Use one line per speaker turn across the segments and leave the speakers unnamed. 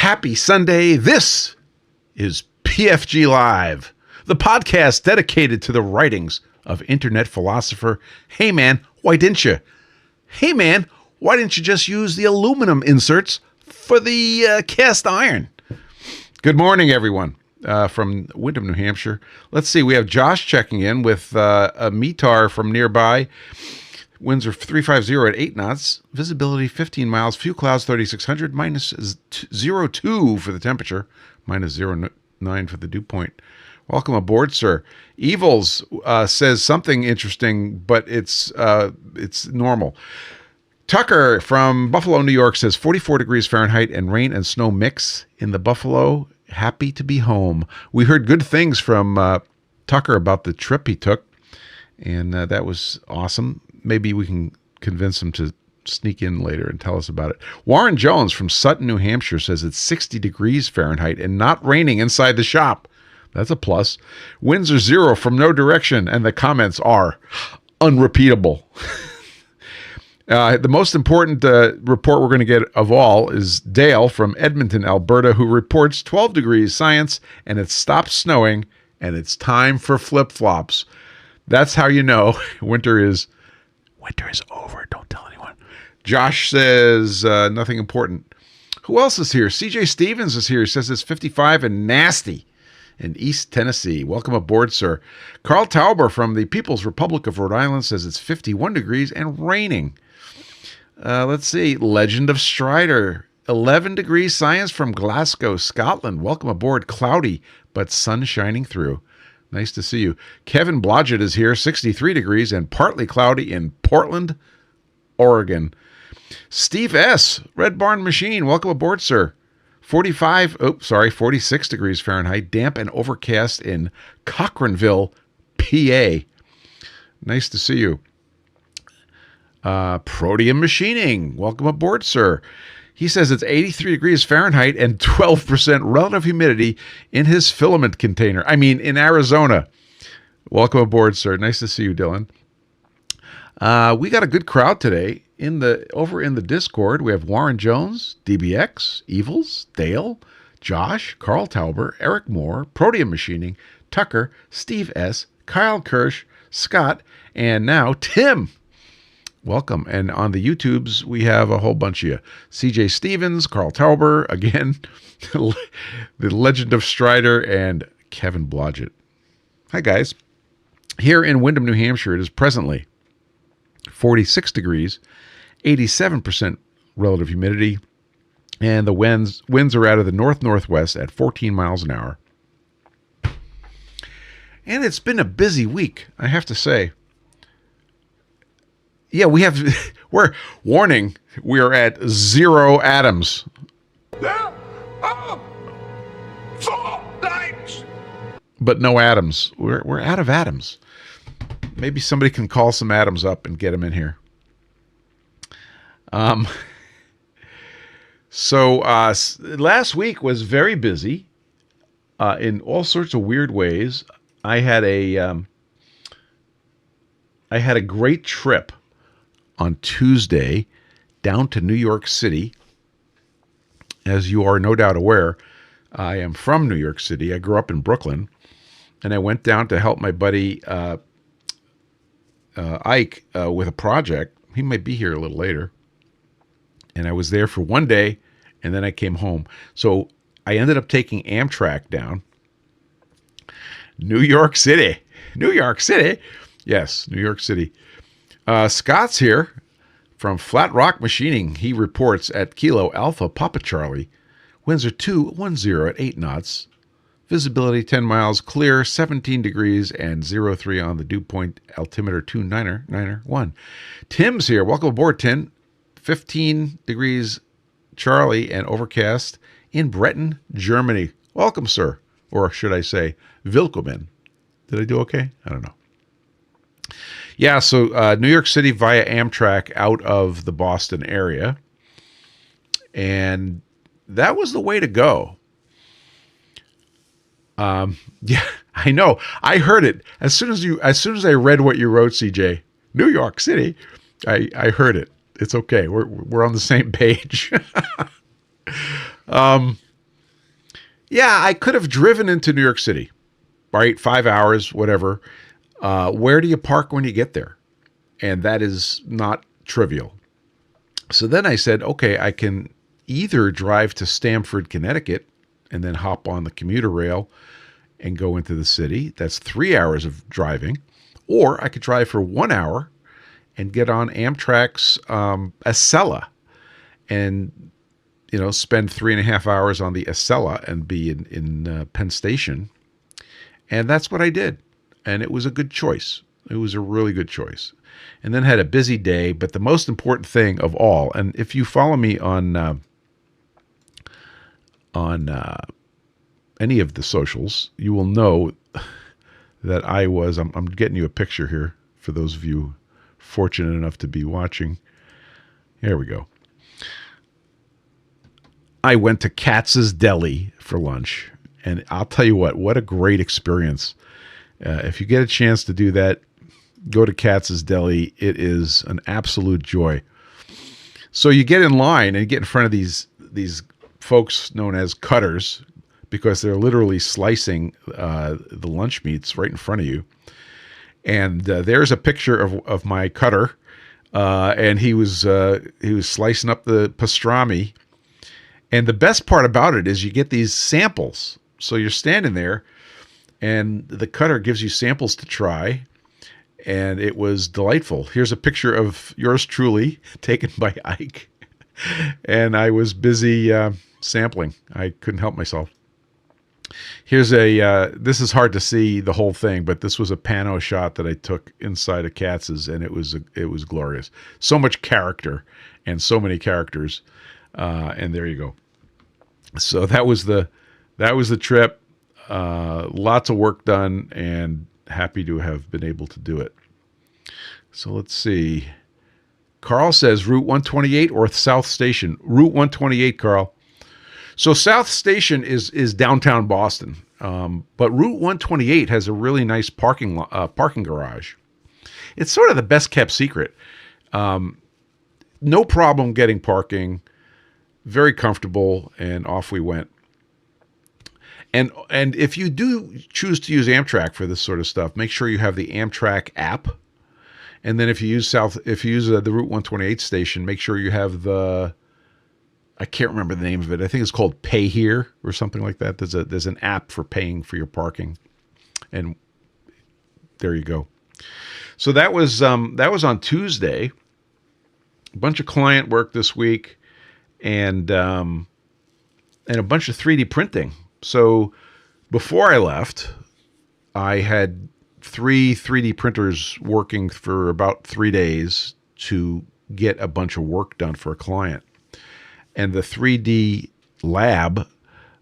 Happy Sunday. This is PFG.Live, the podcast dedicated to the writings of internet philosopher. Hey man, why didn't you? Hey man, why didn't you just use the aluminum inserts for the cast iron? Good morning, everyone, from Windham, New Hampshire. Let's see, we have Josh checking in with a METAR from nearby. Winds are 350 at 8 knots. Visibility 15 miles. Few clouds 3,600. Minus 0.2 for the temperature. Minus 0.9 for the dew point. Welcome aboard, sir. Evils says something interesting, but it's normal. Tucker from Buffalo, New York says 44 degrees Fahrenheit and rain and snow mix in the Buffalo. Happy to be home. We heard good things from Tucker about the trip he took, and that was awesome. Maybe we can convince him to sneak in later and tell us about it. Warren Jones from Sutton, New Hampshire says it's 60 degrees Fahrenheit and not raining inside the shop. That's a plus. Winds are 0 from no direction, and the comments are unrepeatable. The most important report we're going to get of all is Dale from Edmonton, Alberta, who reports 12 degrees science, and it stopped snowing, and it's time for flip-flops. That's how you know winter is over. Don't tell anyone. Josh says nothing important. Who else is here? CJ Stevens is here. He says it's 55 and nasty in East Tennessee. Welcome aboard, sir. Carl Tauber from the People's Republic of Rhode Island says it's 51 degrees and raining. Let's see. Legend of Strider. 11 degrees science from Glasgow, Scotland. Welcome aboard. Cloudy, but sun shining through. Nice to see you. Kevin Blodgett is here, 63 degrees and partly cloudy in Portland, Oregon. Steve S., Red Barn Machine, welcome aboard, sir. 46 degrees Fahrenheit, damp and overcast in Cochranville, PA. Nice to see you. Proteum Machining, welcome aboard, sir. He says it's 83 degrees Fahrenheit and 12% relative humidity in his filament container. In Arizona. Welcome aboard, sir. Nice to see you, Dylan. We got a good crowd today. Over in the Discord, we have Warren Jones, DBX, Evils, Dale, Josh, Carl Tauber, Eric Moore, Proteum Machining, Tucker, Steve S., Kyle Kirsch, Scott, and now Tim. Welcome. And on the YouTubes, we have a whole bunch of you. CJ Stevens, Carl Tauber, again, the Legend of Strider, and Kevin Blodgett. Hi, guys. Here in Windham, New Hampshire, it is presently 46 degrees, 87% relative humidity, and the winds are out of the north-northwest at 14 miles an hour. And it's been a busy week, I have to say. Yeah, we are at 0 atoms. There are 4 lights. But no atoms. We're out of atoms. Maybe somebody can call some atoms up and get them in here. So last week was very busy in all sorts of weird ways. I had a great trip on Tuesday down to New York City. As you are no doubt aware, I am from New York City. I grew up in Brooklyn, and I went down to help my buddy Ike with a project. He might be here a little later. And I was there for one day, and then I came home. So I ended up taking Amtrak down. New York City. Yes, New York City. Scott's here from Flat Rock Machining. He reports at Kilo Alpha Papa Charlie. Winds are 210 at 8 knots. Visibility 10 miles, clear 17 degrees and 03 on the dew point. Altimeter 291. Tim's here. Welcome aboard, Tim. 15 degrees Charlie and overcast in Bretten, Germany. Welcome, sir. Or should I say, willkommen. Did I do okay? I don't know. Yeah, so New York City via Amtrak out of the Boston area. And that was the way to go. Yeah, I know. I heard it. As soon as I read what you wrote, CJ, New York City, I heard it. It's okay. We're on the same page. Yeah, I could have driven into New York City, right? 5 hours, whatever. Where do you park when you get there? And that is not trivial. So then I said, okay, I can either drive to Stamford, Connecticut, and then hop on the commuter rail and go into the city. That's 3 hours of driving. Or I could drive for 1 hour and get on Amtrak's Acela and, spend 3.5 hours on the Acela and be in Penn Station. And that's what I did. And it was a good choice. It was a really good choice. And then had a busy day. But the most important thing of all, and if you follow me on any of the socials, you will know that I'm getting you a picture here for those of you fortunate enough to be watching. There we go. I went to Katz's Deli for lunch, and I'll tell you what a great experience. If you get a chance to do that, go to Katz's Deli. It is an absolute joy. So you get in line and you get in front of these folks known as cutters, because they're literally slicing the lunch meats right in front of you. And there's a picture of my cutter, and he was slicing up the pastrami. And the best part about it is you get these samples. So you're standing there, and the cutter gives you samples to try, and it was delightful. Here's a picture of yours truly, taken by Ike, and I was busy sampling. I couldn't help myself. Here's this is hard to see the whole thing, but this was a pano shot that I took inside of Katz's, and it was glorious. So much character and so many characters, and there you go. So that was the trip. Lots of work done, and happy to have been able to do it. So let's see. Carl says Route 128 or South Station. Route 128, Carl. So South Station is downtown Boston, but Route 128 has a really nice parking garage. It's sort of the best kept secret. No problem getting parking, very comfortable, and off we went. And if you do choose to use Amtrak for this sort of stuff, make sure you have the Amtrak app. And then if you use the Route 128 station, make sure you have I can't remember the name of it. I think it's called Pay Here or something like that. There's an app for paying for your parking, and there you go. So that was on Tuesday. A bunch of client work this week, and a bunch of 3D printing. So before I left, I had 3 3D printers working for about 3 days to get a bunch of work done for a client. And the 3D lab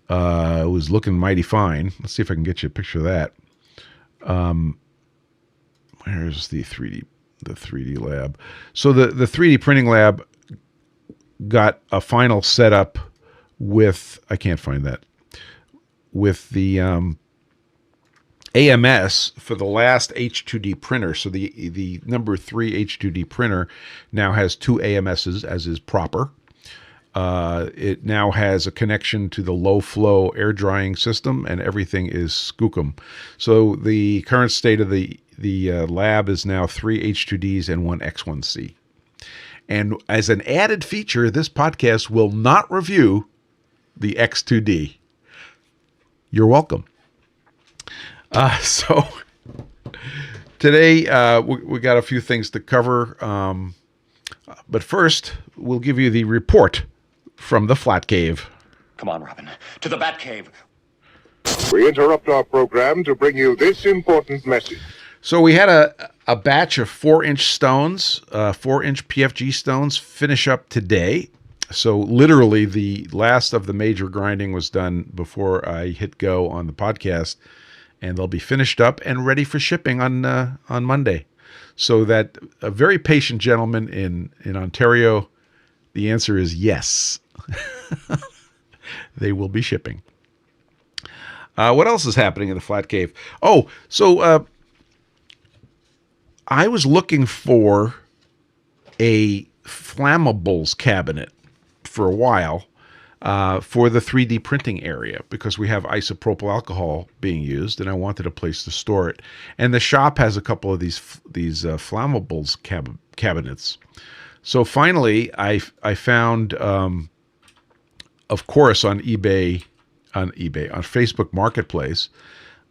was looking mighty fine. Let's see if I can get you a picture of that. Where's the 3D lab? So the 3D printing lab got a final setup with, I can't find that, with the AMS for the last H2D printer. So the number 3 H2D printer now has 2 AMSs, as is proper. It now has a connection to the low flow air drying system, and everything is skookum. So the current state of the lab is now 3 H2Ds and 1 X1C. And as an added feature, this podcast will not review the X2D. You're welcome. So today we got a few things to cover. But first, we'll give you the report from the Flat Cave.
Come on, Robin. To the Bat Cave.
We interrupt our program to bring you this important message.
So we had a batch of 4-inch stones, 4-inch PFG stones, finish up today. So literally the last of the major grinding was done before I hit go on the podcast, and they'll be finished up and ready for shipping on Monday. So that a very patient gentleman in Ontario, the answer is yes. They will be shipping. What else is happening in the Flat Cave? Oh, so I was looking for a flammables cabinet for a while. for the 3D printing area because we have isopropyl alcohol being used, and I wanted a place to store it. And the shop has a couple of these flammables cabinets. So finally, I found, of course, on Facebook Marketplace,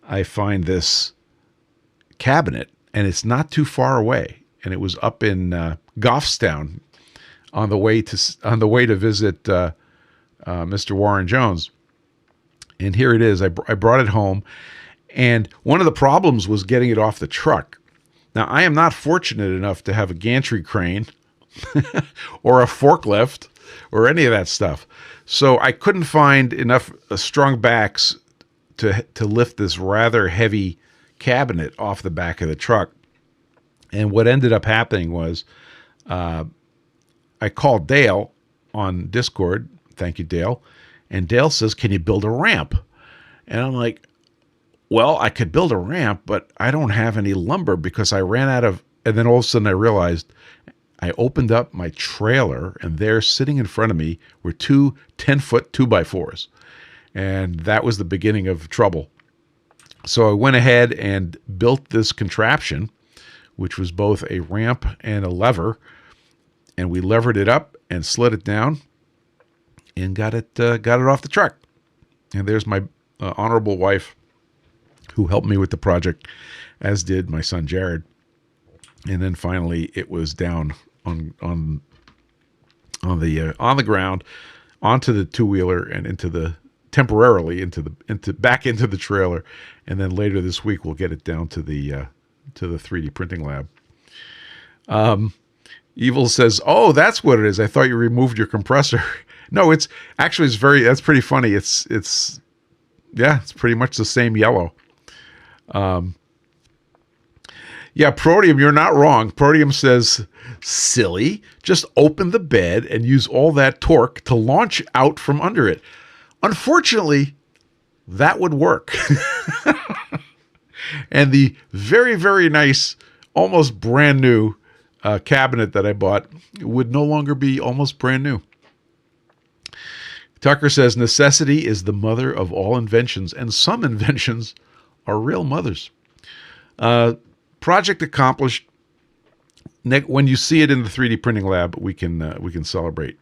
I find this cabinet, and it's not too far away. And it was up in Goffstown on the way to visit Mr. Warren Jones. And here it is. I brought it home, and one of the problems was getting it off the truck. Now, I am not fortunate enough to have a gantry crane or a forklift or any of that stuff. So I couldn't find enough strong backs to lift this rather heavy cabinet off the back of the truck. And what ended up happening was I called Dale on Discord. Thank you, Dale. And Dale says, can you build a ramp? And I'm like, well, I could build a ramp, but I don't have any lumber because I ran out of, and then all of a sudden I realized I opened up my trailer, and there sitting in front of me were two 10-foot 2x4s. And that was the beginning of trouble. So I went ahead and built this contraption, which was both a ramp and a lever. And we levered it up and slid it down and got it off the truck. And there's my honorable wife who helped me with the project, as did my son Jared. And then finally it was down on the ground onto the two-wheeler and temporarily back into the trailer, and then later this week we'll get it down to the 3D printing lab. Evil says, "Oh, that's what it is. I thought you removed your compressor." No, that's pretty funny. It's pretty much the same yellow. Yeah, Proteum, you're not wrong. Proteum says, silly, just open the bed and use all that torque to launch out from under it. Unfortunately, that would work. And the very, very nice, almost brand new cabinet that I bought would no longer be almost brand new. Tucker says, necessity is the mother of all inventions, and some inventions are real mothers. Project accomplished. When you see it in the 3D printing lab, we can celebrate.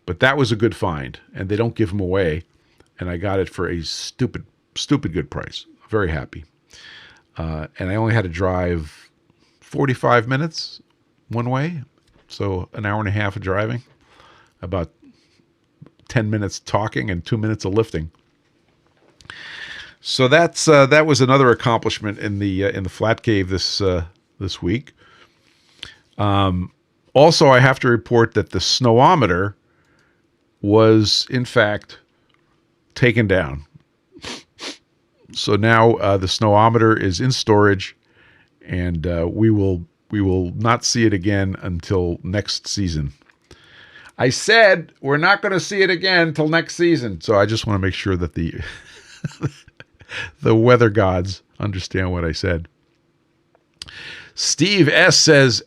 But that was a good find, and they don't give them away. And I got it for a stupid good price. Very happy. And I only had to drive 45 minutes one way, so an hour and a half of driving, about 10 minutes talking and 2 minutes of lifting. So that was another accomplishment in the flat cave this week. Also, I have to report that the snowometer was in fact taken down. So now the snowometer is in storage, and we will not see it again until next season. I said we're not going to see it again until next season. So I just want to make sure that the the weather gods understand what I said. Steve S. says,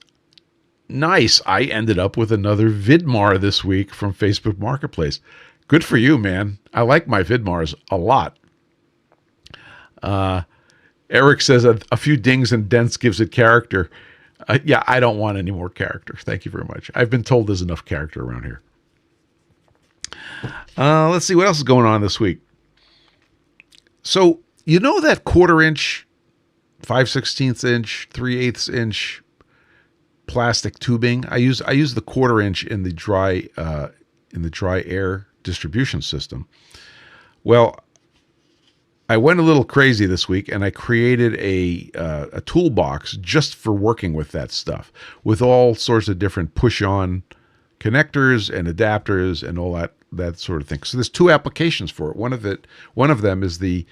nice. I ended up with another Vidmar this week from Facebook Marketplace. Good for you, man. I like my Vidmars a lot. Eric says a few dings and dents gives it character. Yeah, I don't want any more character. Thank you very much. I've been told there's enough character around here. Let's see what else is going on this week. So, you know that 1/4 inch, 5/16 inch, 3/8 inch plastic tubing? I use the 1/4 inch in the dry air distribution system. Well, I went a little crazy this week, and I created a toolbox just for working with that stuff, with all sorts of different push-on connectors and adapters and all that sort of thing. So there's two applications for it. One of them is the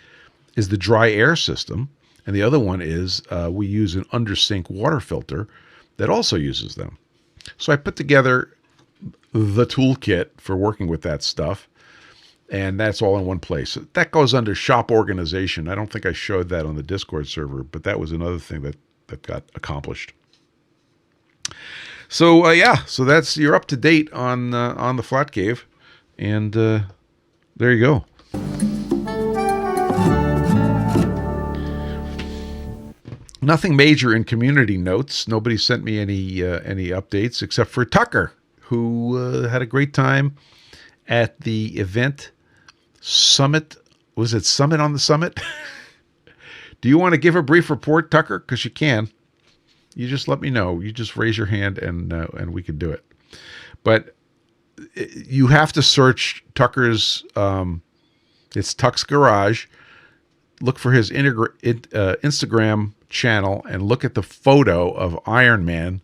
dry air system, and the other one is we use an under-sink water filter that also uses them. So I put together the toolkit for working with that stuff, and that's all in one place. That goes under shop organization. I don't think I showed that on the Discord server, but that was another thing that got accomplished. So so that's, you're up to date on the flat cave. And there you go. Nothing major in community notes. Nobody sent me any updates except for Tucker, who had a great time at the event Summit. Was it Summit on the Summit? Do you want to give a brief report, Tucker? Because you can. You just let me know. You just raise your hand and we can do it. But you have to search Tucker's. It's Tuck's Garage. Look for his Instagram channel and look at the photo of Iron Man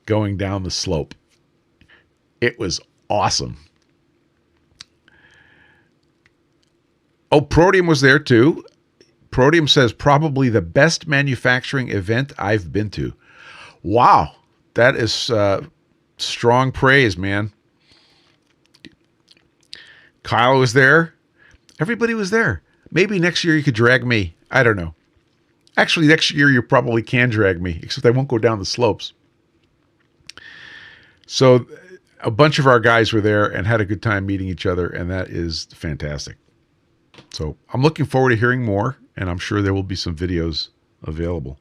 going down the slope. It was awesome. Oh, Protium was there too. Protium says probably the best manufacturing event I've been to. Wow, that is strong praise, man. Kyle was there. Everybody was there. Maybe next year you could drag me. I don't know. Actually, next year you probably can drag me, except I won't go down the slopes. So a bunch of our guys were there and had a good time meeting each other, and that is fantastic. So I'm looking forward to hearing more, and I'm sure there will be some videos available.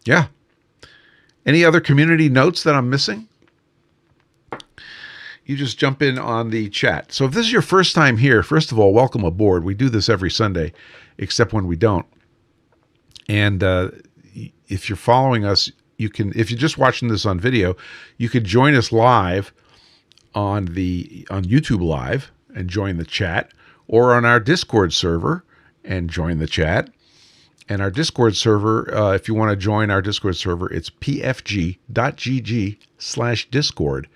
Yeah. Any other community notes that I'm missing? You just jump in on the chat. So if this is your first time here, first of all, welcome aboard. We do this every Sunday, except when we don't. And if you're following us, you can. If you're just watching this on video, you could join us live on YouTube Live and join the chat, or on our Discord server and join the chat. And our Discord server, if you want to join our Discord server, it's pfg.gg/discord.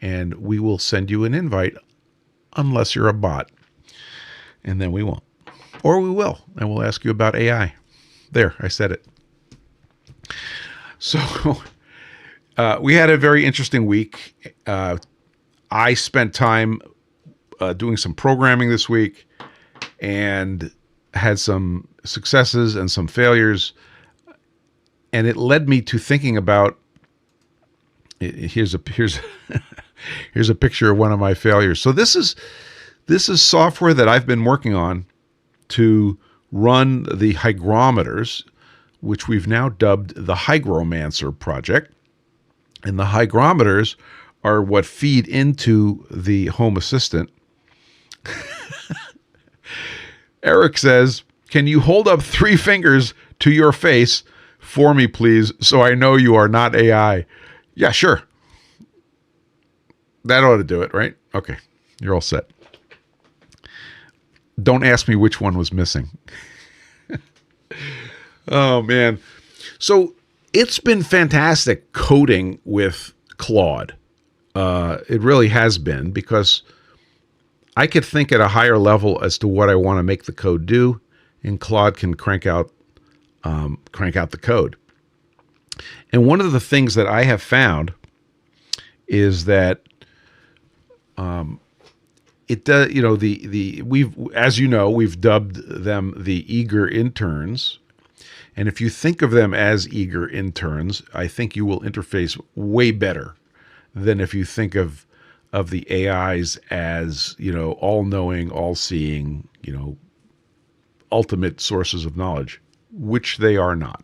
And we will send you an invite unless you're a bot. And then we won't. Or we will. And we'll ask you about AI. There, I said it. So we had a very interesting week. I spent time doing some programming this week and had some successes and some failures. And it led me to thinking about, here's a picture of one of my failures. So this is software that I've been working on to run the hygrometers, which we've now dubbed the Hygromancer project. And the hygrometers are what feed into the Home Assistant. Eric says, "Can you hold up 3 fingers to your face for me, please, so I know you are not AI?" Yeah, sure. That ought to do it, right? Okay, you're all set. Don't ask me which one was missing. Oh, man. So it's been fantastic coding with Claude. It really has been, because I could think at a higher level as to what I want to make the code do, and Claude can crank out the code. And one of the things that I have found is that it does, we've dubbed them the eager interns. And if you think of them as eager interns, I think you will interface way better than if you think of the AIs as, all-knowing, all-seeing, ultimate sources of knowledge, which they are not.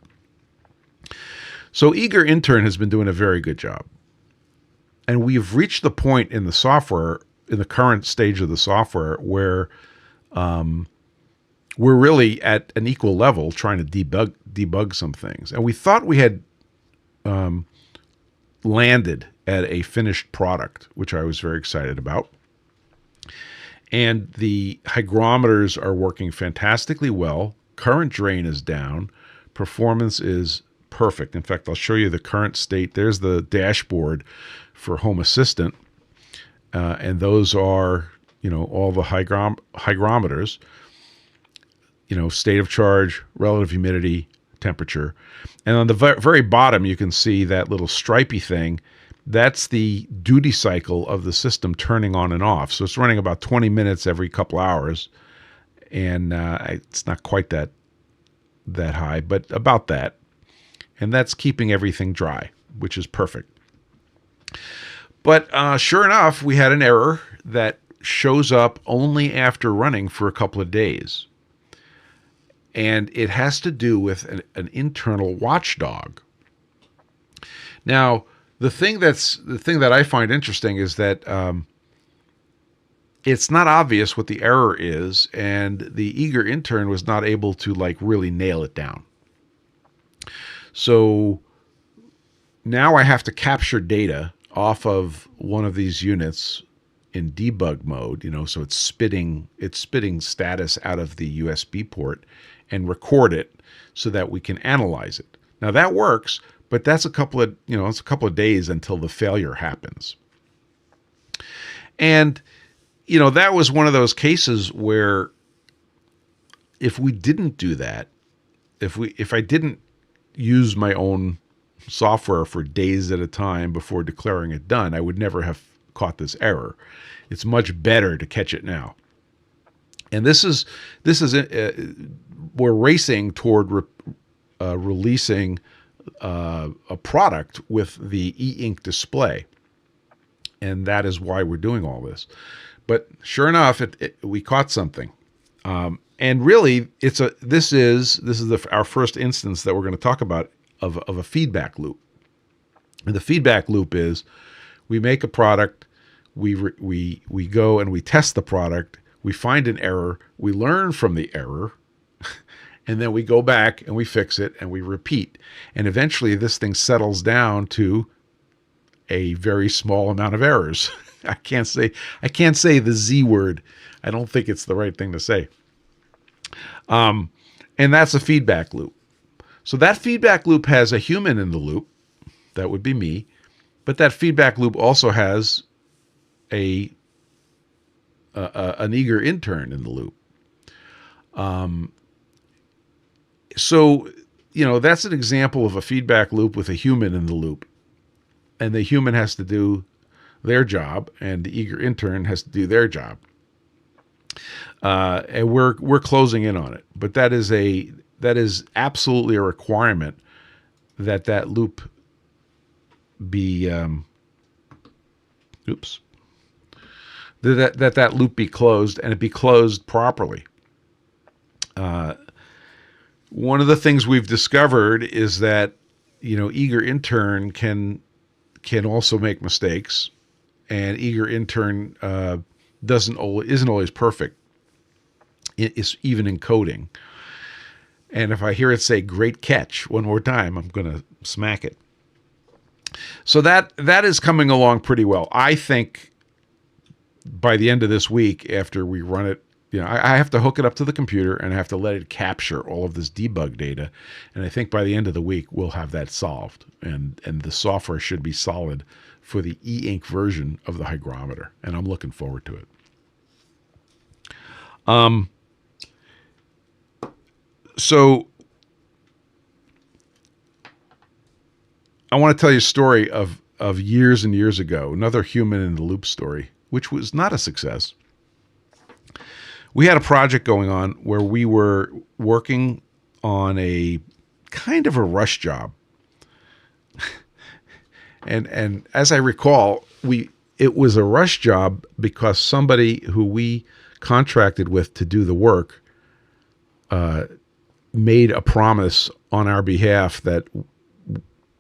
So Eager Intern has been doing a very good job. And we've reached the point in the software, in the current stage of the software, where we're really at an equal level trying to debug some things. And we thought we had landed at a finished product, which I was very excited about. And the hygrometers are working fantastically well. Current drain is down. Performance is perfect. In fact, I'll show you the current state. There's the dashboard for Home Assistant. And those are, all the hygrometers, state of charge, relative humidity, temperature. And on the very bottom, you can see that little stripy thing. That's the duty cycle of the system turning on and off. So it's running about 20 minutes every couple hours. And it's not quite that high, but about that. And that's keeping everything dry, which is perfect. But sure enough, we had an error that shows up only after running for a couple of days. And it has to do with an internal watchdog. Now, the thing that I find interesting is that it's not obvious what the error is, and the eager intern was not able to like really nail it down. So now I have to capture data off of one of these units in debug mode, so it's spitting status out of the USB port and record it so that we can analyze it. Now that works, but that's it's a couple of days until the failure happens. And that was one of those cases where if we didn't do that, if I didn't use my own software for days at a time before declaring it done, I would never have caught this error. It's much better to catch it now. And this is we're racing toward releasing a product with the e-ink display, and that is why we're doing all this. But sure enough, we caught something, and really, this is our first instance that we're going to talk about of a feedback loop. And the feedback loop is we make a product, we go and we test the product, we find an error, we learn from the error, and then we go back and we fix it and we repeat. And eventually this thing settles down to a very small amount of errors. I can't say the Z word. I don't think it's the right thing to say. And that's a feedback loop. So that feedback loop has a human in the loop. That would be me. But that feedback loop also has an eager intern in the loop. So, that's an example of a feedback loop with a human in the loop. And the human has to do their job, and the eager intern has to do their job. And we're closing in on it. But that is absolutely a requirement that loop be that loop be closed, and it be closed properly. One of the things we've discovered is that eager intern can also make mistakes, and eager intern isn't always perfect. It's even in coding. And if I hear it say "great catch" one more time, I'm going to smack it. So that is coming along pretty well. I think by the end of this week, after we run it, I have to hook it up to the computer and I have to let it capture all of this debug data. And I think by the end of the week, we'll have that solved. And the software should be solid for the e-ink version of the hygrometer. And I'm looking forward to it. So I want to tell you a story of years and years ago, another human in the loop story, which was not a success. We had a project going on where we were working on a kind of a rush job. And as I recall, it was a rush job because somebody who we contracted with to do the work made a promise on our behalf that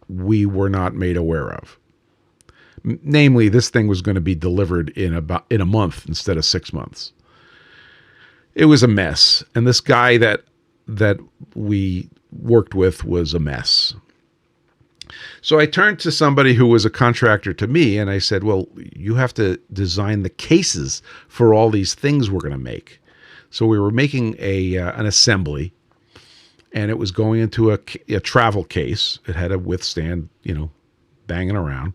we were not made aware of. Namely, this thing was going to be delivered in a month instead of 6 months. It was a mess, and this guy that we worked with was a mess. So I turned to somebody who was a contractor to me, and I said, well, you have to design the cases for all these things we're going to make. So we were making an assembly, and it was going into a travel case. It had to withstand, banging around.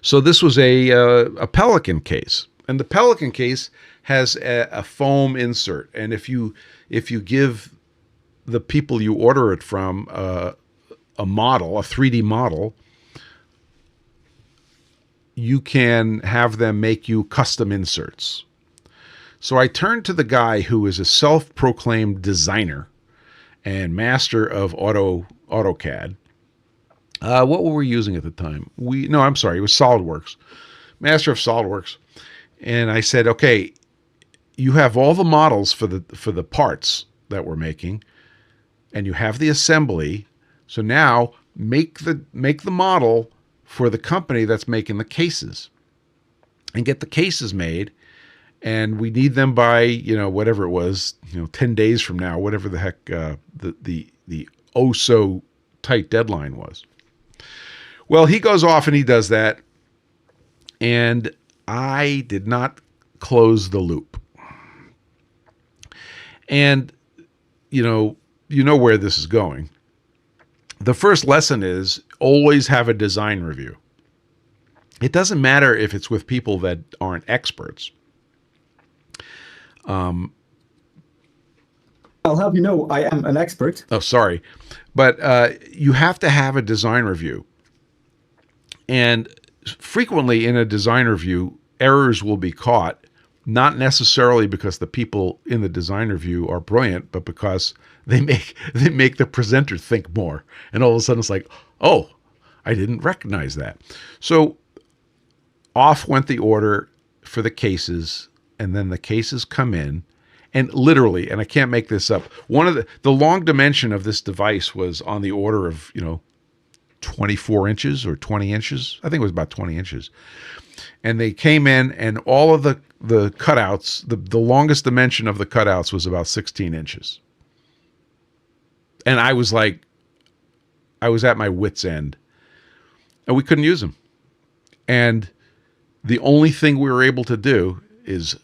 So this was a Pelican case, and the Pelican case has a foam insert. And if you give the people you order it from a model, a 3D model, you can have them make you custom inserts. So I turned to the guy who is a self-proclaimed designer and master of AutoCAD, What were we using at the time? No, I'm sorry, it was SolidWorks, master of SolidWorks. And I said, okay, you have all the models for the parts that we're making, and you have the assembly. So now make the model for the company that's making the cases, and get the cases made. And we need them by, whatever it was, 10 days from now, whatever the heck the oh so tight deadline was. Well, he goes off and he does that, and I did not close the loop. And you know where this is going. The first lesson is always have a design review. It doesn't matter if it's with people that aren't experts.
I'll have you know I am an expert.
Oh, sorry. But you have to have a design review. And frequently in a design review, errors will be caught, not necessarily because the people in the design review are brilliant, but because they make the presenter think more. And all of a sudden it's like, oh, I didn't recognize that. So off went the order for the cases, and then the cases come in. And literally, and I can't make this up, one of the long dimension of this device was on the order of, 24 inches or 20 inches. I think it was about 20 inches. And they came in, and all of the cutouts, the longest dimension of the cutouts was about 16 inches. And I was at my wit's end. And we couldn't use them. And the only thing we were able to do is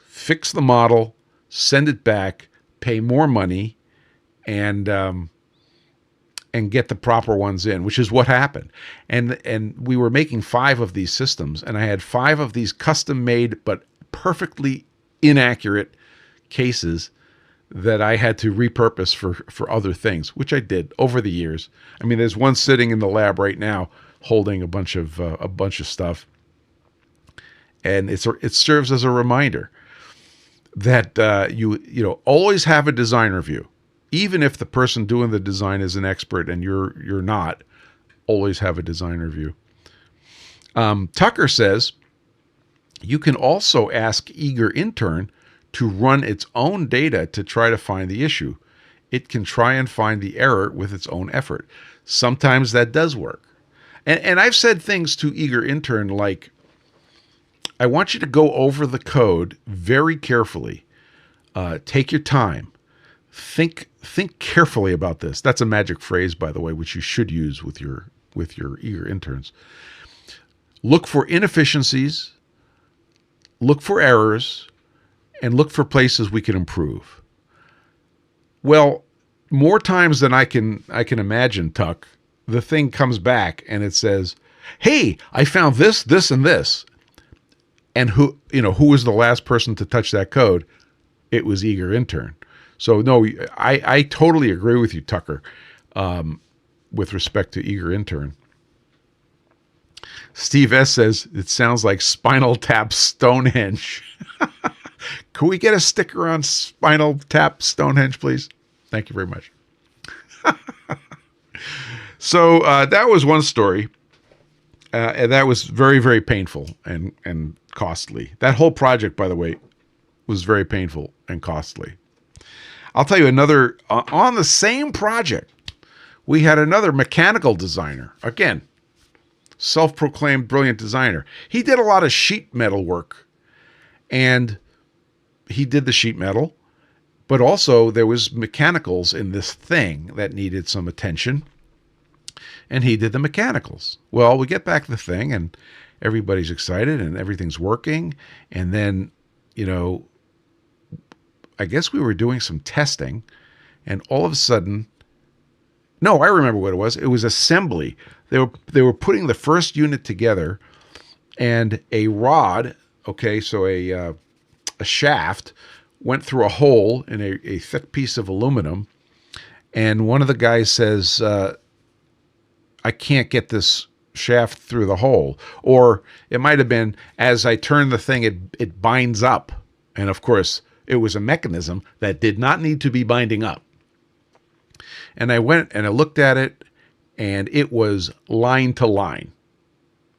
fix the model, send it back, pay more money, and get the proper ones in, which is what happened. And we were making 5 of these systems, and I had 5 of these custom-made but perfectly inaccurate cases that I had to repurpose for other things, which I did over the years. I mean, there's one sitting in the lab right now holding a bunch of stuff, and it serves as a reminder that you always have a design review. Even if the person doing the design is an expert and you're not, always have a design review. Tucker says, you can also ask Eager Intern to run its own data to try to find the issue. It can try and find the error with its own effort. Sometimes that does work. And I've said things to Eager Intern like, I want you to go over the code very carefully. Take your time. Think carefully about this. That's a magic phrase, by the way, which you should use with your Eager Interns. Look for inefficiencies, look for errors, and look for places we can improve. Well, more times than I can imagine, Tuck, the thing comes back and it says, "Hey, I found this, this, and this." And who was the last person to touch that code? It was Eager Intern. So no, I totally agree with you, Tucker, with respect to Eager Intern. Steve S. says, it sounds like Spinal Tap Stonehenge. Can we get a sticker on Spinal Tap Stonehenge, please? Thank you very much. So that was one story. And that was very, very painful and costly. That whole project, by the way, was very painful and costly. I'll tell you another, on the same project, we had another mechanical designer. Again, self-proclaimed brilliant designer. He did a lot of sheet metal work, and he did the sheet metal, but also there was mechanicals in this thing that needed some attention, and he did the mechanicals. Well, we get back the thing, and everybody's excited, and everything's working, and then, I guess we were doing some testing, and all of a sudden, no, I remember what it was. It was assembly. They were putting the first unit together, and a rod, so a shaft went through a hole in a thick piece of aluminum, and one of the guys says, I can't get this shaft through the hole. Or it might have been, as I turn the thing, it binds up. And of course, it was a mechanism that did not need to be binding up. And I went and I looked at it, and it was line to line.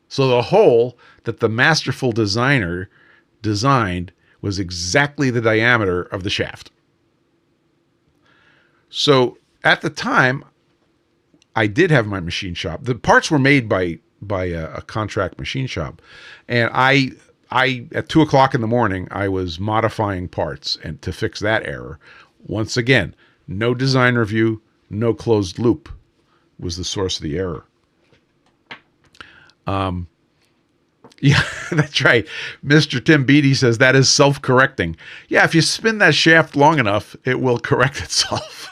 So the hole that the masterful designer designed was exactly the diameter of the shaft. So at the time, I did have my machine shop. The parts were made by a contract machine shop, and I at 2:00 in the morning, I was modifying parts and to fix that error. Once again, no design review, no closed loop was the source of the error. Yeah, that's right. Mr. Tim Beatty says that is self-correcting. Yeah, if you spin that shaft long enough, it will correct itself.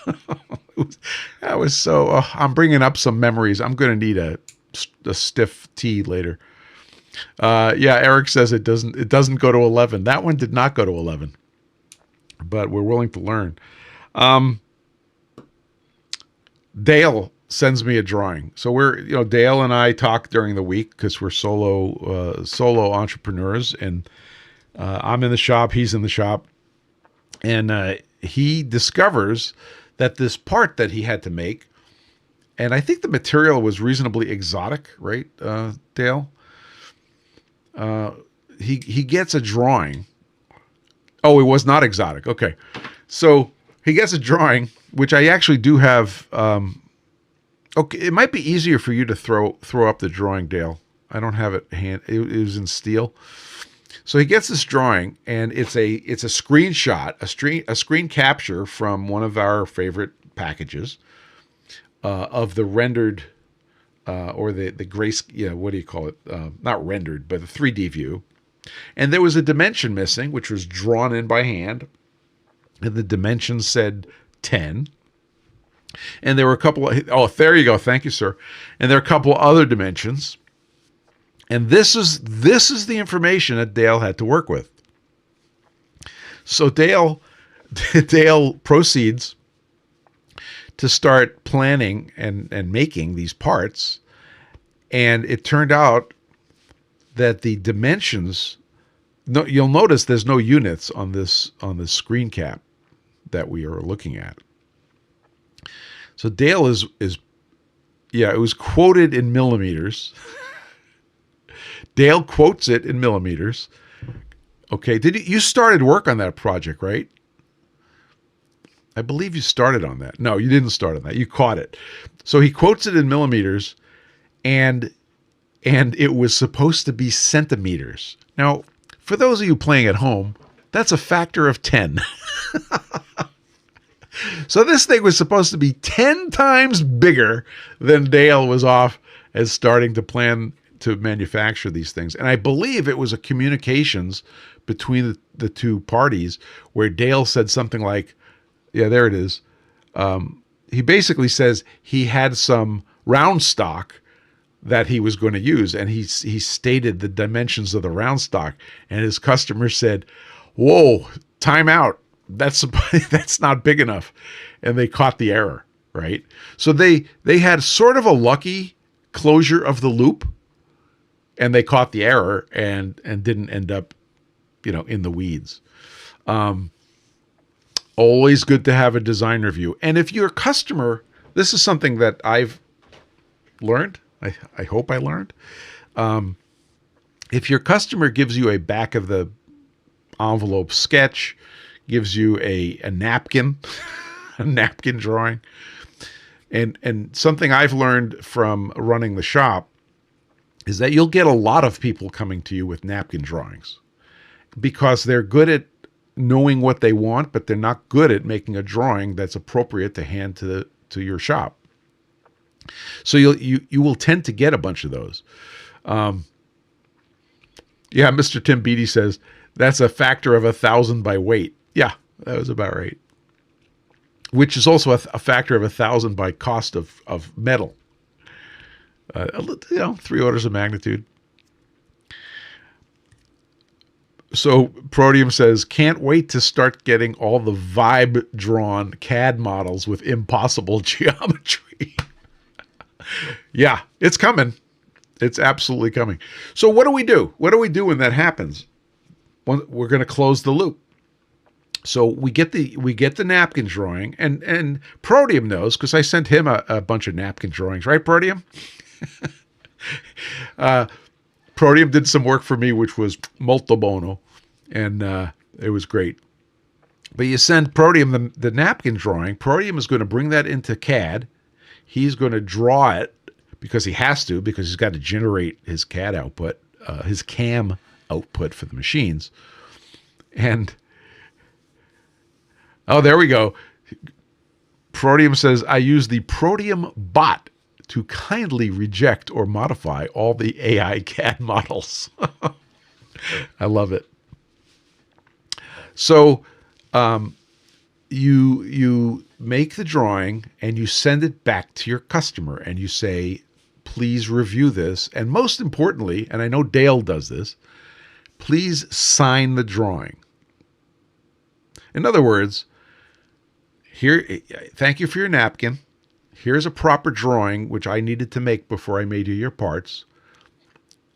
That was so. I'm bringing up some memories. I'm going to need a stiff tea later. Yeah, Eric says it doesn't go to 11. That one did not go to 11, but we're willing to learn. Dale sends me a drawing. So Dale and I talk during the week because we're solo entrepreneurs, and I'm in the shop, he's in the shop, and he discovers that this part that he had to make, and I think the material was reasonably exotic, right, Dale? He gets a drawing. Oh, it was not exotic. Okay. So he gets a drawing, which I actually do have. Okay, it might be easier for you to throw up the drawing, Dale. I don't have it hand. It was in steel. So he gets this drawing, and it's a screenshot, a screen capture from one of our favorite packages of the rendered or the grace. Yeah, what do you call it? Not rendered, but the 3D view. And there was a dimension missing, which was drawn in by hand, and the dimensions said 10. And there were a couple of, there you go. Thank you, sir. And there are a couple of other dimensions. And this is the information that Dale had to work with. So Dale proceeds to start planning and making these parts. And it turned out that the dimensions, you'll notice there's no units on this screen cap that we are looking at. So Dale is it was quoted in millimeters. Dale quotes it in millimeters. Okay, you started work on that project, right? I believe you started on that. No, you didn't start on that. You caught it. So he quotes it in millimeters, and it was supposed to be centimeters. Now, for those of you playing at home, that's a factor of 10. So this thing was supposed to be 10 times bigger than Dale was off as starting to plan to manufacture these things. And I believe it was a communications between the two parties where Dale said something like, yeah, there it is. He basically says he had some round stock that he was going to use, and he stated the dimensions of the round stock, and his customer said, whoa, time out. That's not big enough. And they caught the error, right? So they had sort of a lucky closure of the loop, and they caught the error and didn't end up, in the weeds. Always good to have a design review. And if you're a customer, this is something that I've learned. I hope I learned. If your customer gives you a back of the envelope sketch, gives you a napkin, a napkin drawing. And something I've learned from running the shop is that you'll get a lot of people coming to you with napkin drawings because they're good at knowing what they want, but they're not good at making a drawing that's appropriate to hand to your shop. So you will tend to get a bunch of those. Yeah, Mr. Tim Beatty says that's a factor of 1,000 by weight. Yeah, that was about right. Which is also a factor of 1,000 by cost of metal. 3 orders of magnitude. So Proteum says, can't wait to start getting all the vibe drawn CAD models with impossible geometry. Yeah, it's coming. It's absolutely coming. So what do we do? What do we do when that happens? We're going to close the loop. So we get the napkin drawing, and Proteum knows because I sent him a bunch of napkin drawings, right, Proteum? Proteum did some work for me, which was molto bono, and it was great. But you send Proteum the napkin drawing. Proteum is going to bring that into CAD. He's going to draw it because he has to, because he's got to generate his CAD output, his CAM output for the machines. And oh, there we go. Proteum says, I use the Proteum bot to kindly reject or modify all the AI CAD models. I love it. So you make the drawing and you send it back to your customer and you say, please review this. And most importantly, and I know Dale does this, please sign the drawing. In other words, here, thank you for your napkin. Here's a proper drawing, which I needed to make before I made you your parts.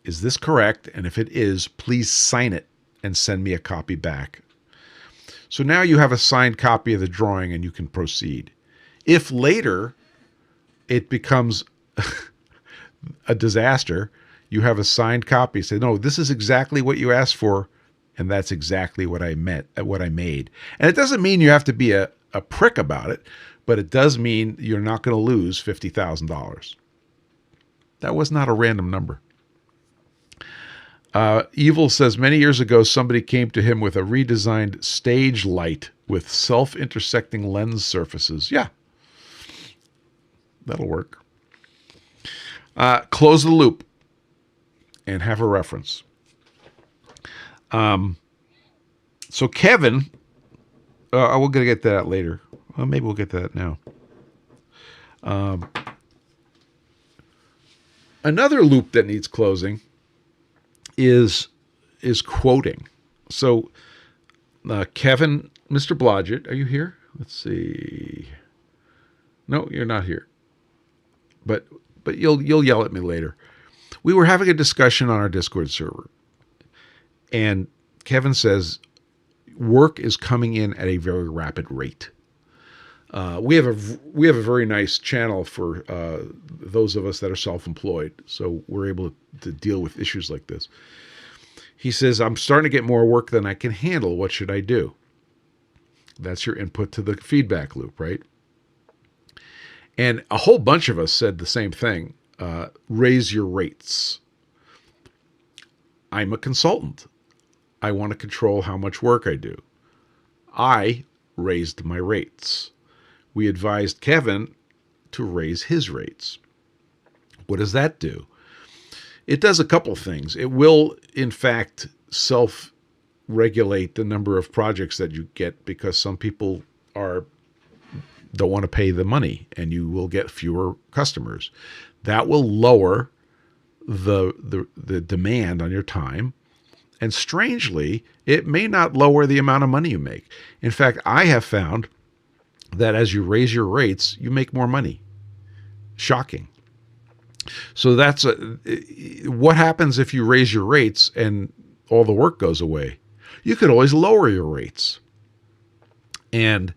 Is this correct? And if it is, please sign it and send me a copy back. So now you have a signed copy of the drawing and you can proceed. If later it becomes a disaster, you have a signed copy. Say, no, this is exactly what you asked for, and that's exactly what I meant, what I made. And it doesn't mean you have to be a prick about it, but it does mean you're not going to lose $50,000. That was not a random number. Evil says, many years ago, somebody came to him with a redesigned stage light with self-intersecting lens surfaces. Yeah, that'll work. Close the loop and have a reference. So Kevin, we're going to get to that later. Well, maybe we'll get to that now. Another loop that needs closing is quoting. So Kevin, Mr. Blodgett, are you here? Let's see. No, you're not here. But you'll yell at me later. We were having a discussion on our Discord server, and Kevin says work is coming in at a very rapid rate. We have a very nice channel for those of us that are self-employed, so we're able to deal with issues like this. He says, I'm starting to get more work than I can handle. What should I do? That's your input to the feedback loop, right? And a whole bunch of us said the same thing. Raise your rates. I'm a consultant. I want to control how much work I do. I raised my rates. We advised Kevin to raise his rates. What does that do? It does a couple things. It will, in fact, self-regulate the number of projects that you get, because some people don't want to pay the money, and you will get fewer customers. That will lower the demand on your time. And strangely, it may not lower the amount of money you make. In fact, I have found that as you raise your rates, you make more money. Shocking. So that's what happens if you raise your rates and all the work goes away. You could always lower your rates. And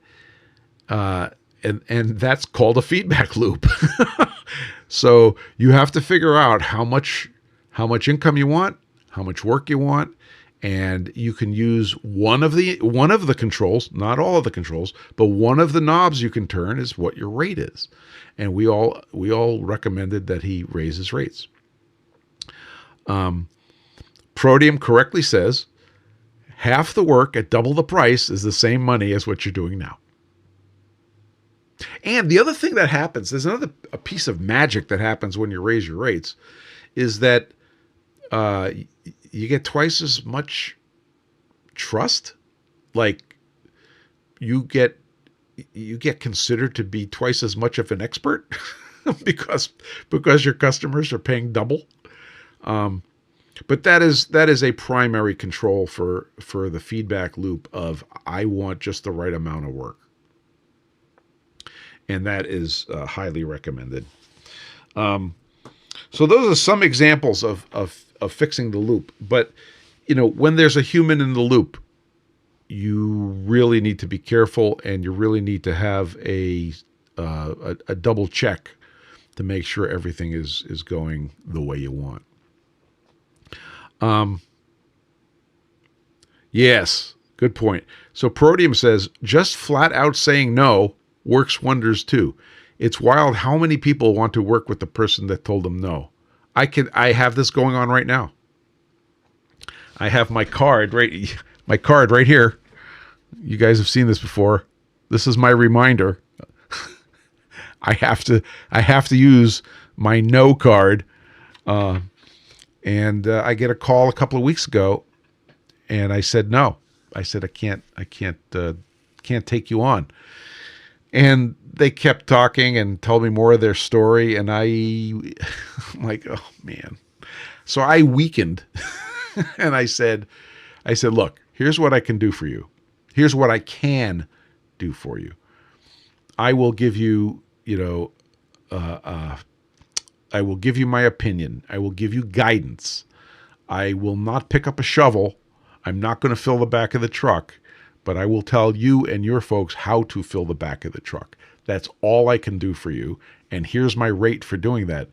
that's called a feedback loop. So you have to figure out how much income you want, how much work you want, and you can use one of the controls, not all of the controls, but one of the knobs you can turn is what your rate is. And we all recommended that he raise his rates. Proteum correctly says half the work at double the price is the same money as what you're doing now. And the other thing that happens, there's a piece of magic that happens when you raise your rates, is that you get twice as much trust. Like you get considered to be twice as much of an expert because your customers are paying double. But that is a primary control for the feedback loop of, I want just the right amount of work. And that is highly recommended. So those are some examples of fixing the loop. But, when there's a human in the loop, you really need to be careful, and you really need to have a double check to make sure everything is going the way you want. Yes, good point. So Proteum says, just flat out saying no works wonders too. It's wild how many people want to work with the person that told them no. I have this going on right now. I have my card right here. You guys have seen this before. This is my reminder. I have to use my no card. And I get a call a couple of weeks ago, and I said no. I said I can't take you on. And they kept talking and told me more of their story, and I'm like, oh man. So I weakened, and I said, look, here's what I can do for you. Here's what I can do for you. I will give you, I will give you my opinion. I will give you guidance. I will not pick up a shovel. I'm not going to fill the back of the truck, but I will tell you and your folks how to fill the back of the truck. That's all I can do for you. And here's my rate for doing that.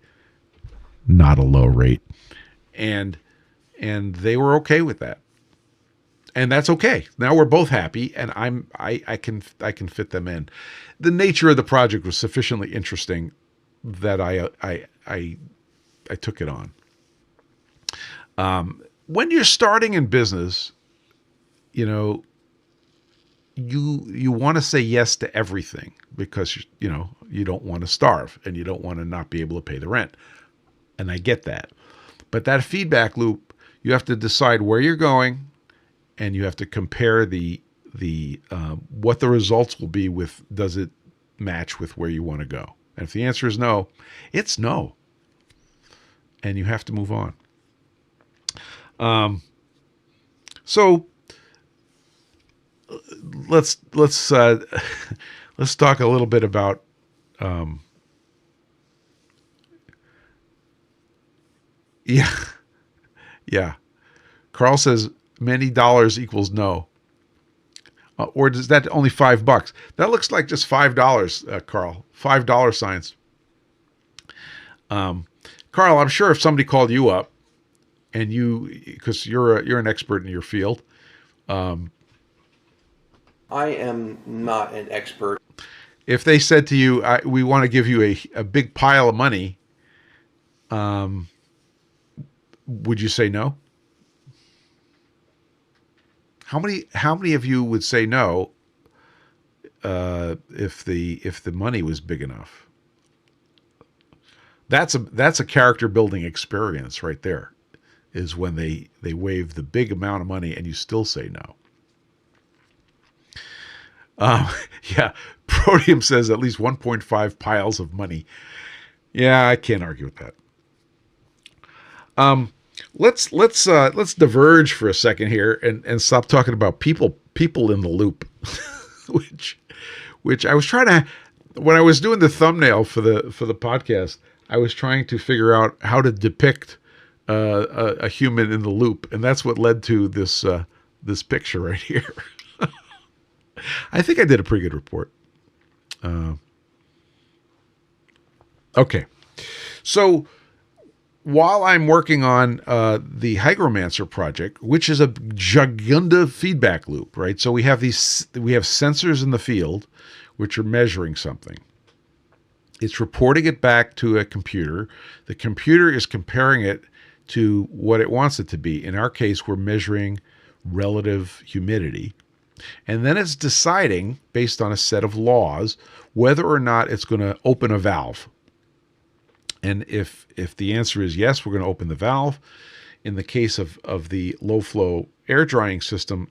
Not a low rate. And they were okay with that. And that's okay. Now we're both happy, and I can fit them in. The nature of the project was sufficiently interesting that I took it on. When you're starting in business, you want to say yes to everything because you don't want to starve and you don't want to not be able to pay the rent. And I get that. But that feedback loop, you have to decide where you're going, and you have to compare the what the results will be with, does it match with where you want to go? And if the answer is no, it's no. And you have to move on. So let's talk a little bit about yeah. Carl says many dollars equals no. Or does that only $5? That looks like just $5, Carl. $5 signs. Carl, I'm sure if somebody called you up and because you're an expert in your field.
I am not an expert.
If they said to you, we want to give you a big pile of money, would you say no? How many of you would say no if the money was big enough? That's a character building experience right there, is when they waive the big amount of money and you still say no. Yeah, Proteum says at least 1.5 piles of money. Yeah, I can't argue with that. Let's diverge for a second here and stop talking about people in the loop, which I was trying to, when I was doing the thumbnail for the podcast, I was trying to figure out how to depict a human in the loop, and that's what led to this picture right here. I think I did a pretty good report. Okay, so while I'm working on the Hygromancer project, which is a Jagunda feedback loop, right? So we have sensors in the field which are measuring something. It's reporting it back to a computer. The computer is comparing it to what it wants it to be. In our case, we're measuring relative humidity. And then it's deciding, based on a set of laws, whether or not it's going to open a valve. And if the answer is yes, we're going to open the valve. In the case of the low flow air drying system,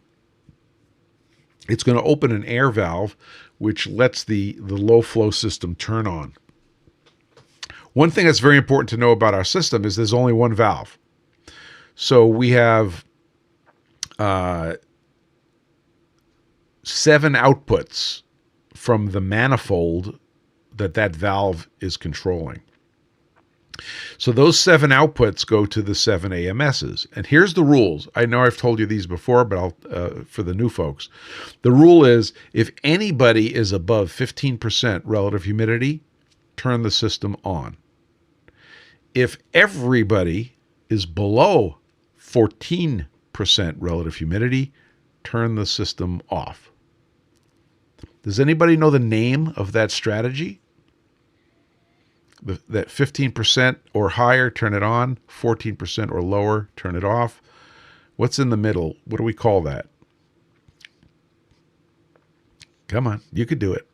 it's going to open an air valve, which lets the low flow system turn on. One thing that's very important to know about our system is there's only one valve. So we have 7 outputs from the manifold that valve is controlling. So those 7 outputs go to the 7 AMSs. And here's the rules. I know I've told you these before, but I'll for the new folks. The rule is if anybody is above 15% relative humidity, turn the system on. If everybody is below 14% relative humidity, turn the system off. Does anybody know the name of that strategy? That 15% or higher, turn it on. 14% or lower, turn it off. What's in the middle? What do we call that? Come on, you could do it.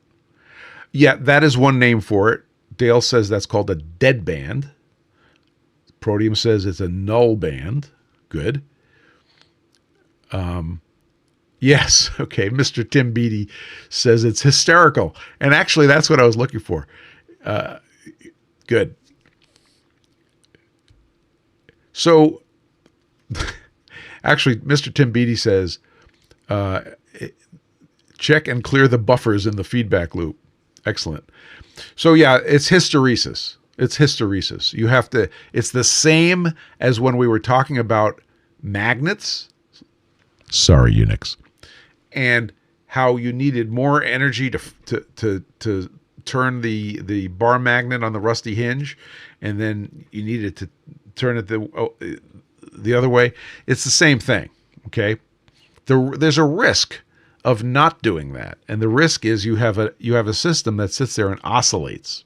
Yeah, that is one name for it. Dale says that's called a dead band. Proteum says it's a null band. Good. Yes, okay. Mr. Tim Beattie says it's hysterical. And actually, that's what I was looking for. Good. So, actually, Mr. Tim Beattie says, check and clear the buffers in the feedback loop. Excellent. So, yeah, it's hysteresis. It's hysteresis. You have to, it's the same as when we were talking about magnets. Sorry, Unix. And how you needed more energy to turn the bar magnet on the rusty hinge, and then you needed to turn it the other way. It's the same thing, okay? There's a risk of not doing that, and the risk is you have a system that sits there and oscillates.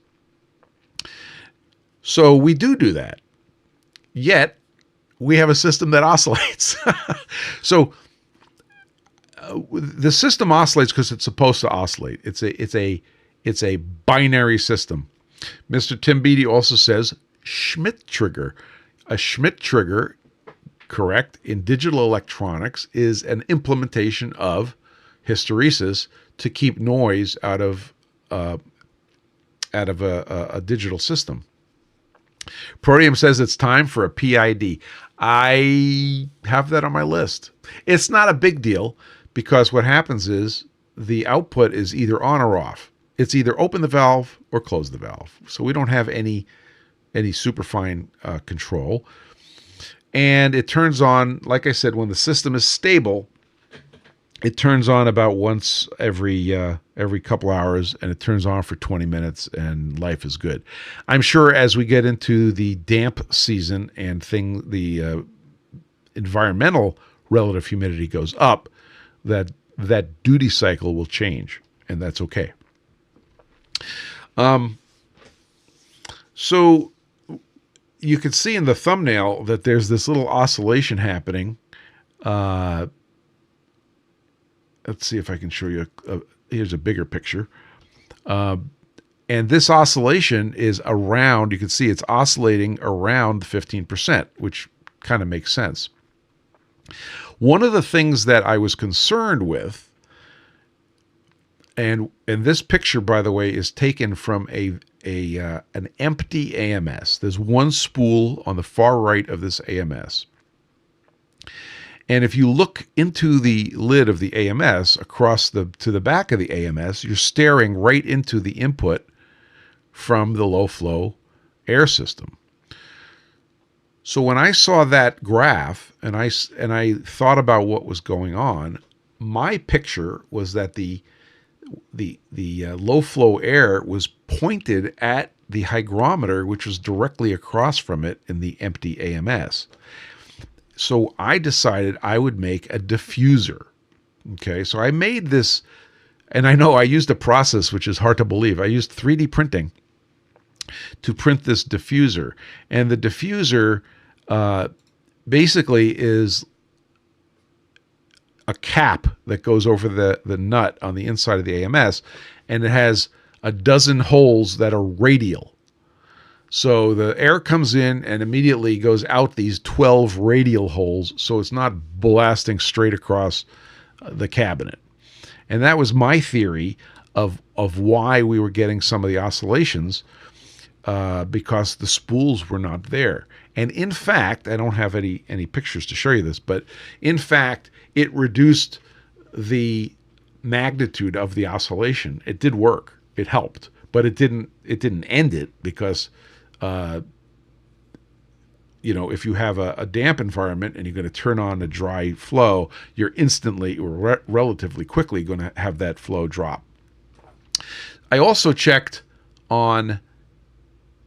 So we do that, yet we have a system that oscillates. So the system oscillates because it's supposed to oscillate. It's a binary system. Mr. Tim Beattie also says Schmidt trigger. A Schmidt trigger, correct, in digital electronics is an implementation of hysteresis to keep noise out of a digital system. Proteum says it's time for a PID. I have that on my list. It's not a big deal because what happens is the output is either on or off. It's either open the valve or close the valve. So we don't have any superfine control. And it turns on, like I said, when the system is stable, it turns on about once every couple hours, and it turns on for 20 minutes, and life is good. I'm sure as we get into the damp season and the environmental relative humidity goes up, that duty cycle will change, and that's okay. So you can see in the thumbnail that there's this little oscillation happening. Let's see if I can show you. Here's a bigger picture. And this oscillation is around, you can see it's oscillating around 15%, which kind of makes sense. One of the things that I was concerned with, and this picture, by the way, is taken from an empty AMS. There's one spool on the far right of this AMS. And if you look into the lid of the AMS across to the back of the AMS, you're staring right into the input from the low flow air system. So when I saw that graph and I thought about what was going on, my picture was that the low flow air was pointed at the hygrometer, which was directly across from it in the empty AMS. So I decided I would make a diffuser. Okay, so I made this, and I know I used a process which is hard to believe. I used 3D printing to print this diffuser. And the diffuser basically is a cap that goes over the nut on the inside of the AMS, and it has a dozen holes that are radial. So the air comes in and immediately goes out these 12 radial holes, so it's not blasting straight across the cabinet. And that was my theory of why we were getting some of the oscillations, because the spools were not there. And in fact, I don't have any pictures to show you this, but in fact, it reduced the magnitude of the oscillation. It did work. It helped, but it didn't end it because if you have a damp environment and you're going to turn on a dry flow, you're instantly or relatively quickly going to have that flow drop. I also checked on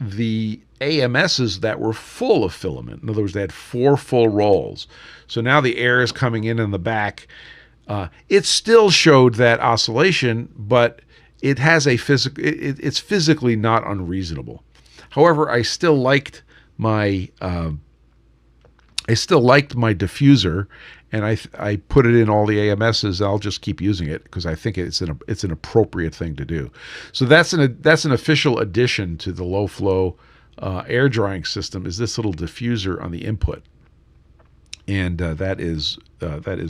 the AMSs that were full of filament. In other words, they had 4 full rolls. So now the air is coming in the back. It still showed that oscillation, but it has a it's physically not unreasonable. However, I still liked my diffuser, and I put it in all the AMSs. I'll just keep using it because I think it's an appropriate thing to do. So that's an official addition to the low flow air drying system, is this little diffuser on the input, and that is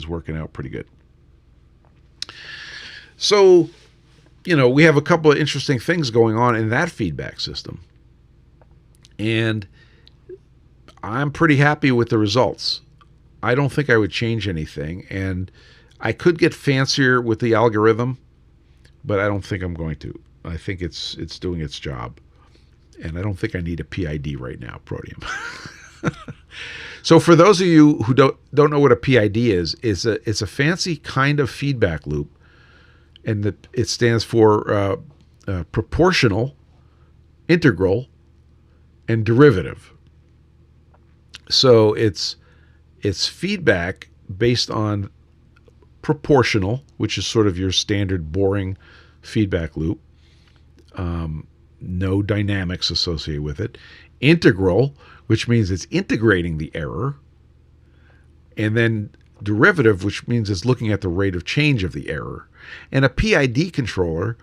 working out pretty good. So, we have a couple of interesting things going on in that feedback system, and I'm pretty happy with the results. I don't think I would change anything, and I could get fancier with the algorithm, but I don't think I'm going to. I think it's doing its job, and I don't think I need a PID right now, Protium. So for those of you who don't know what a PID is, it's a fancy kind of feedback loop, and it stands for proportional, integral, and derivative. So it's feedback based on proportional, which is sort of your standard boring feedback loop. No dynamics associated with it. Integral, which means it's integrating the error. And then derivative, which means it's looking at the rate of change of the error. And a PID controller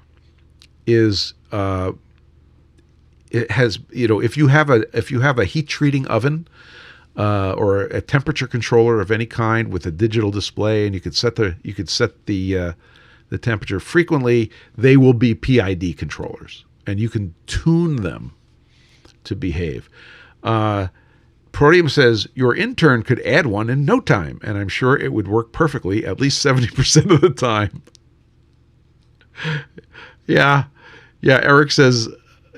is it has, if you have a heat treating oven or a temperature controller of any kind with a digital display, and you could set the temperature frequently, they will be PID controllers, and you can tune them to behave. Protium says your intern could add one in no time, and I'm sure it would work perfectly at least 70% of the time. Yeah. Eric says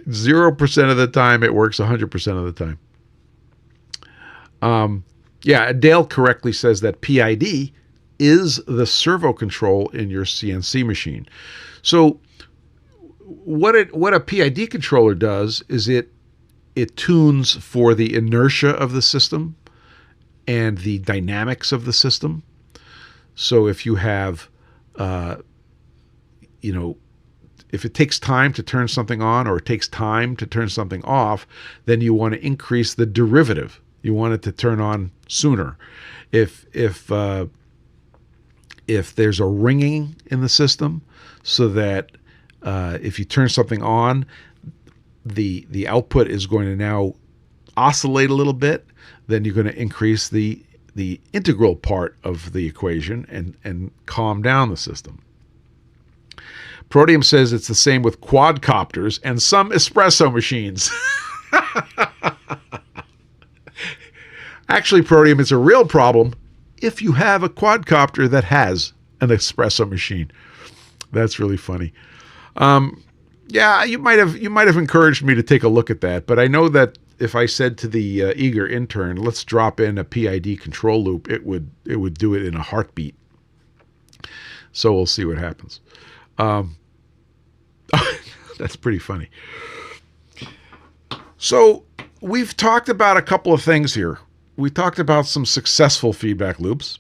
0% of the time it works 100% of the time. Dale correctly says that PID is the servo control in your CNC machine. So what a PID controller does is it tunes for the inertia of the system and the dynamics of the system. So if you have, if it takes time to turn something on or it takes time to turn something off, then you want to increase the derivative. You want it to turn on sooner. If there's a ringing in the system, so that if you turn something on, the output is going to now oscillate a little bit, then you're going to increase the integral part of the equation and calm down the system. Protium says it's the same with quadcopters and some espresso machines. Actually, Protium, it's a real problem if you have a quadcopter that has an espresso machine. That's really funny. You might have encouraged me to take a look at that, but I know that if I said to the eager intern, let's drop in a PID control loop, it would do it in a heartbeat. So we'll see what happens. That's pretty funny. So we've talked about a couple of things here. We talked about some successful feedback loops.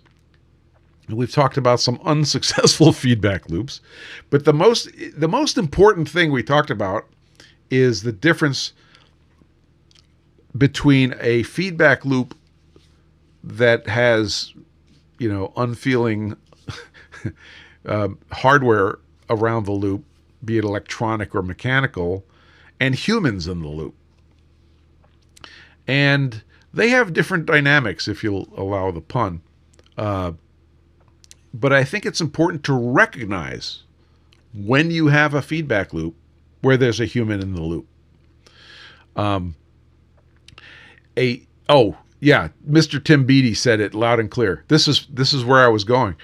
And we've talked about some unsuccessful feedback loops. But the most important thing we talked about is the difference between a feedback loop that has, unfeeling hardware around the loop, be it electronic or mechanical, and humans in the loop. And they have different dynamics, if you'll allow the pun. But I think it's important to recognize when you have a feedback loop where there's a human in the loop. Mr. Tim Beattie said it loud and clear. This is where I was going.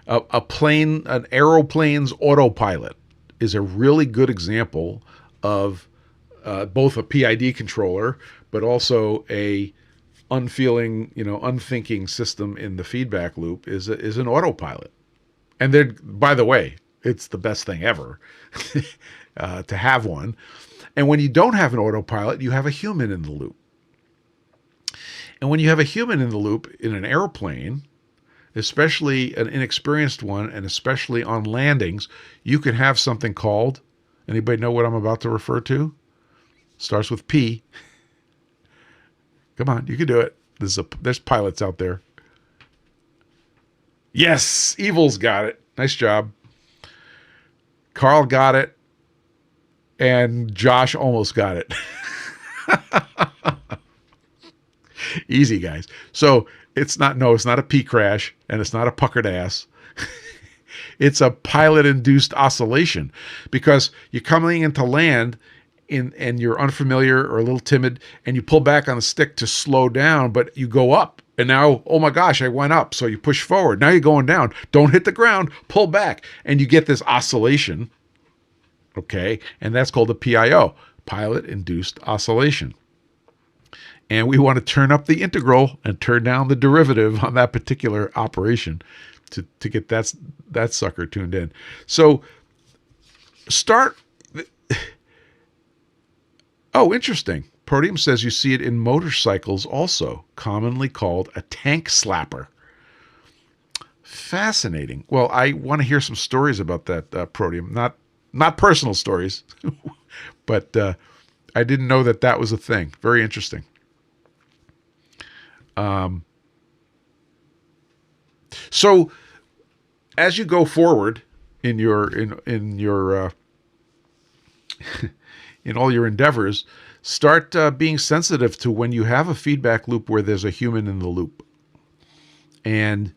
An aeroplane's autopilot is a really good example of both a PID controller, but also a unfeeling, unthinking system in the feedback loop is an autopilot. And then, by the way, it's the best thing ever to have one. And when you don't have an autopilot, you have a human in the loop. And when you have a human in the loop in an airplane, especially an inexperienced one, and especially on landings, you can have something called, anybody know what I'm about to refer to? Starts with P. Come on, you can do it. There's pilots out there. Yes, Evil's got it. Nice job. Carl got it. And Josh almost got it. Easy, guys. So it's not a P crash, and it's not a puckered ass. It's a pilot-induced oscillation, because you're coming into land and you're unfamiliar or a little timid, and you pull back on the stick to slow down, but you go up. And now, oh my gosh, I went up. So you push forward. Now you're going down. Don't hit the ground. Pull back. And you get this oscillation. Okay. And that's called a PIO, pilot-induced oscillation. And we want to turn up the integral and turn down the derivative on that particular operation to get that sucker tuned in. So start. Oh, interesting. Proteum says you see it in motorcycles also, commonly called a tank slapper. Fascinating. Well, I want to hear some stories about that, Proteum. Not personal stories, but I didn't know that was a thing. Very interesting. So as you go forward in your in all your endeavors, start being sensitive to when you have a feedback loop where there's a human in the loop. And,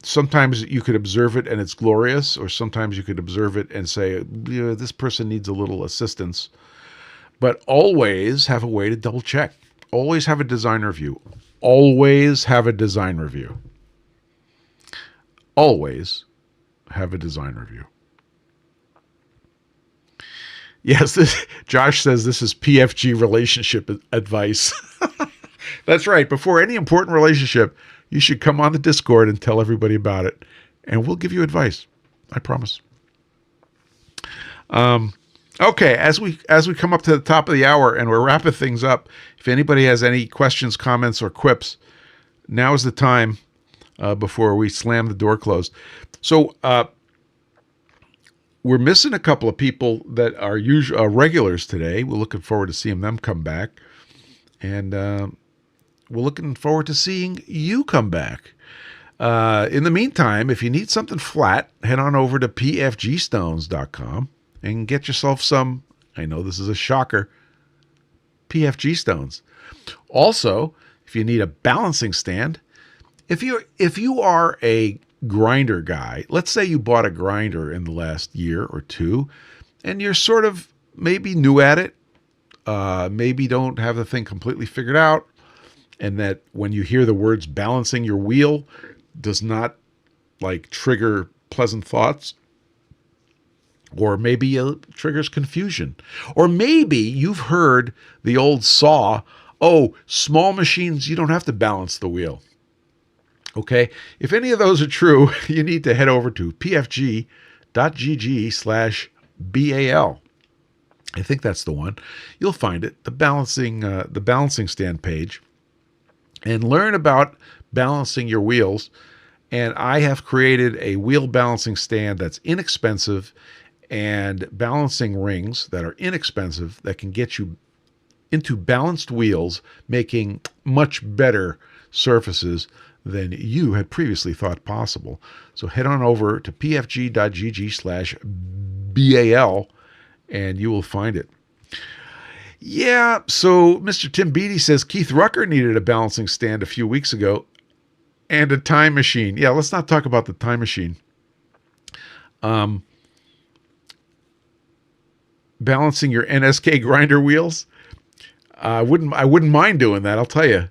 sometimes you could observe it and it's glorious, or sometimes you could observe it and say, this person needs a little assistance. But always have a way to double check. Always have a design review. Always have a design review. Always have a design review. Yes, Josh says this is PFG relationship advice. That's right. Before any important relationship, you should come on the Discord and tell everybody about it, and we'll give you advice. I promise. Okay, as we come up to the top of the hour and we're wrapping things up, if anybody has any questions, comments, or quips, now is the time before we slam the door closed. So we're missing a couple of people that are regulars today. We're looking forward to seeing them come back. And we're looking forward to seeing you come back. In the meantime, if you need something flat, head on over to PFGstones.com and get yourself some, I know this is a shocker, PFG Stones. Also, if you need a balancing stand, if you are a grinder guy, let's say you bought a grinder in the last year or two, and you're sort of maybe new at it, maybe don't have the thing completely figured out, and that when you hear the words balancing your wheel does not trigger pleasant thoughts, or maybe it triggers confusion, or maybe you've heard the old saw, oh, small machines, you don't have to balance the wheel. Okay, if any of those are true, you need to head over to pfg.gg/BAL. I think that's the one. You'll find it, the balancing stand page, and learn about balancing your wheels. And I have created a wheel balancing stand that's inexpensive, and balancing rings that are inexpensive that can get you into balanced wheels, making much better surfaces than you had previously thought possible. So head on over to pfg.gg/BAL and you will find it. Yeah, so Mr. Tim Beatty says Keith Rucker needed a balancing stand a few weeks ago and a time machine. Yeah, let's not talk about the time machine. Balancing your NSK grinder wheels. I wouldn't mind doing that, I'll tell you.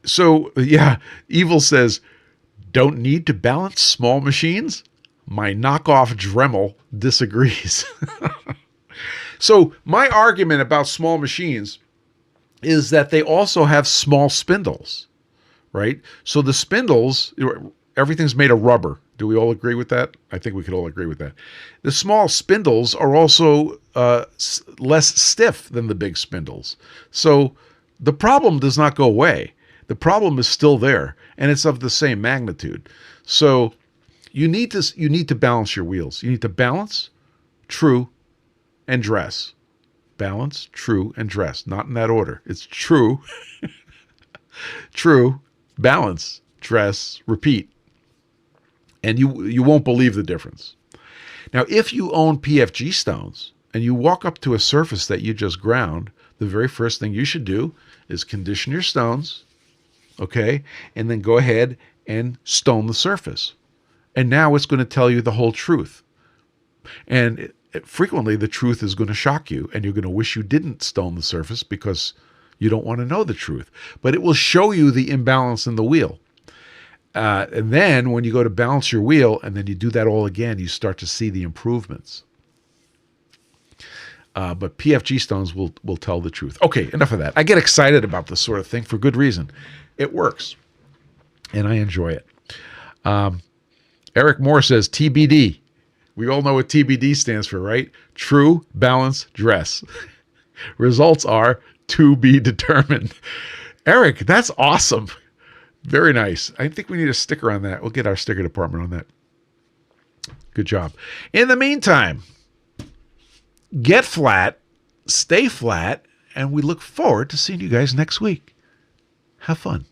So, yeah, Evil says, don't need to balance small machines? My knockoff Dremel disagrees. So my argument about small machines is that they also have small spindles, right? So the spindles, everything's made of rubber. Do we all agree with that? I think we could all agree with that. The small spindles are also less stiff than the big spindles. So the problem does not go away. The problem is still there, and it's of the same magnitude. So you need to balance your wheels. You need to balance, true, and dress. Balance, true, and dress. Not in that order. It's true, true, balance, dress, repeat. And you won't believe the difference. Now, if you own PFG stones and you walk up to a surface that you just ground, the very first thing you should do is condition your stones, okay? And then go ahead and stone the surface. And now it's going to tell you the whole truth. And frequently the truth is going to shock you, and you're going to wish you didn't stone the surface because you don't want to know the truth. But it will show you the imbalance in the wheel. And then when you go to balance your wheel and then you do that all again, you start to see the improvements. But PFG stones will tell the truth. Okay, enough of that. I get excited about this sort of thing for good reason. It works, and I enjoy it. Eric Moore says TBD. We all know what TBD stands for, right? True, balance, dress. Results are to be determined. Eric, that's awesome. Very nice. I think we need a sticker on that. We'll get our sticker department on that. Good job. In the meantime, get flat, stay flat, and we look forward to seeing you guys next week. Have fun.